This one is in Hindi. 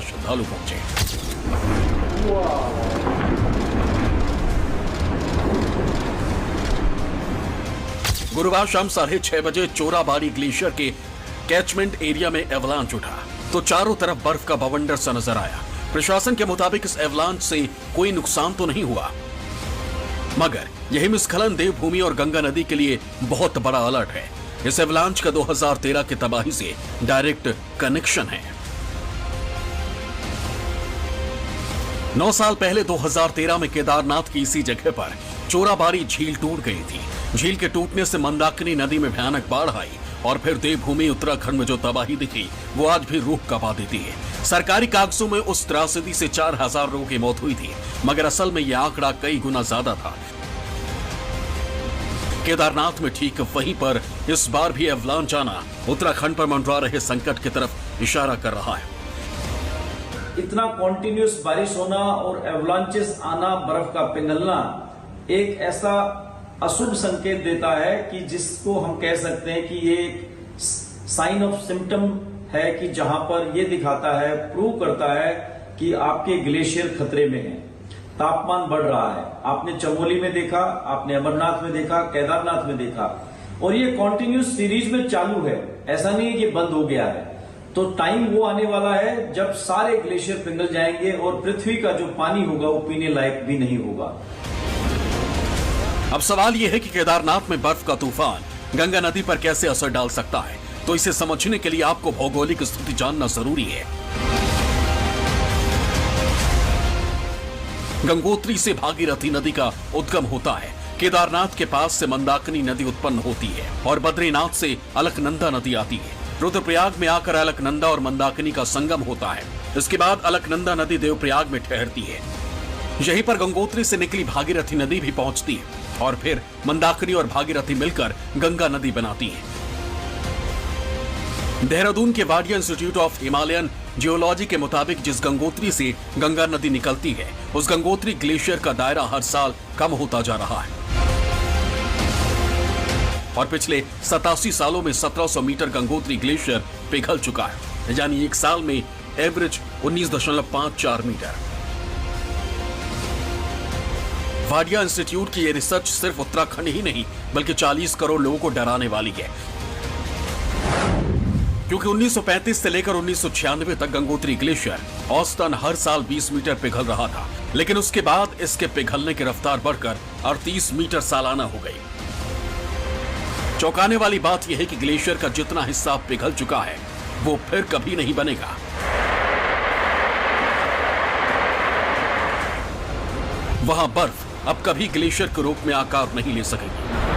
श्रद्धालु पहुंचे। गुरुवार शाम 6:30 बजे चोराबाड़ी ग्लेशियर के कैचमेंट एरिया में एवलांच उठा तो चारों तरफ बर्फ का बवंडर सा नजर आया। प्रशासन के मुताबिक इस एवलांच से कोई नुकसान तो नहीं हुआ, मगर यह हिमस्खलन देवभूमि और गंगा नदी के लिए बहुत बड़ा अलर्ट है। इस एवलांच का 2013 की तबाही से डायरेक्ट कनेक्शन है। 9 साल पहले 2013 में केदारनाथ की इसी जगह पर चोराबाड़ी झील टूट गई थी। झील के टूटने से मंदाकिनी नदी में भयानक बाढ़ आई और फिर देवभूमि उत्तराखंड में जो तबाही दिखी वो आज भी रूह कंपा देती है। सरकारी कागजों में उस त्रासदी से 4000 लोगों की मौत हुई थी, मगर असल में यह आंकड़ा कई गुना ज्यादा था। केदारनाथ में ठीक वहीं पर इस बार भी एवलांच आना उत्तराखंड पर मंडरा रहे संकट की तरफ इशारा कर रहा है। इतना कॉन्टिन्यूस बारिश होना और एवलांचेस आना, बर्फ का पिघलना एक ऐसा अशुभ संकेत देता है कि जिसको हम कह सकते हैं कि ये एक साइन ऑफ सिम्टम है कि जहां पर ये दिखाता है, प्रूव करता है कि आपके ग्लेशियर खतरे में है। तापमान बढ़ रहा है। आपने चमोली में देखा, आपने अमरनाथ में देखा, केदारनाथ में देखा, और ये कॉन्टिन्यूस सीरीज में चालू है। ऐसा नहीं है कि बंद हो गया है। तो टाइम वो आने वाला है जब सारे ग्लेशियर पिघल जाएंगे और पृथ्वी का जो पानी होगा वो पीने लायक भी नहीं होगा। अब सवाल यह है कि केदारनाथ में बर्फ का तूफान गंगा नदी पर कैसे असर डाल सकता है। तो इसे समझने के लिए आपको भौगोलिक स्थिति जानना जरूरी है। गंगोत्री से भागीरथी नदी का उद्गम होता है। केदारनाथ के पास से मंदाकिनी नदी उत्पन्न होती है और बद्रीनाथ से अलकनंदा नदी आती है। रुद्रप्रयाग में आकर अलकनंदा और मंदाकिनी का संगम होता है। इसके बाद अलकनंदा नदी देवप्रयाग में ठहरती है। यहीं पर गंगोत्री से निकली भागीरथी नदी भी पहुंचती है और फिर मंदाकिनी और भागीरथी मिलकर गंगा नदी बनाती है। देहरादून के Wadia institute of Himalayan geology के मुताबिक जिस गंगोत्री से गंगा नदी निकलती है उस गंगोत्री ग्लेशियर का दायरा हर साल कम होता जा रहा है और पिछले 87 सालों में 1700 मीटर गंगोत्री ग्लेशियर पिघल चुका है, यानी एक साल में एवरेज 19.54 मीटर। वाडिया इंस्टीट्यूट की यह रिसर्च सिर्फ उत्तराखंड ही नहीं बल्कि 40 करोड़ लोगों को डराने वाली है, क्योंकि 1935 से लेकर 1996 तक गंगोत्री ग्लेशियर औसतन हर साल 20 मीटर पिघल रहा था, लेकिन उसके बाद इसके पिघलने की रफ्तार बढ़कर 38 मीटर सालाना हो गई। चौंकाने वाली बात यह है कि ग्लेशियर का जितना हिस्सा पिघल चुका है वो फिर कभी नहीं बनेगा। वहां बर्फ अब कभी ग्लेशियर के रूप में आकार नहीं ले सकेगी।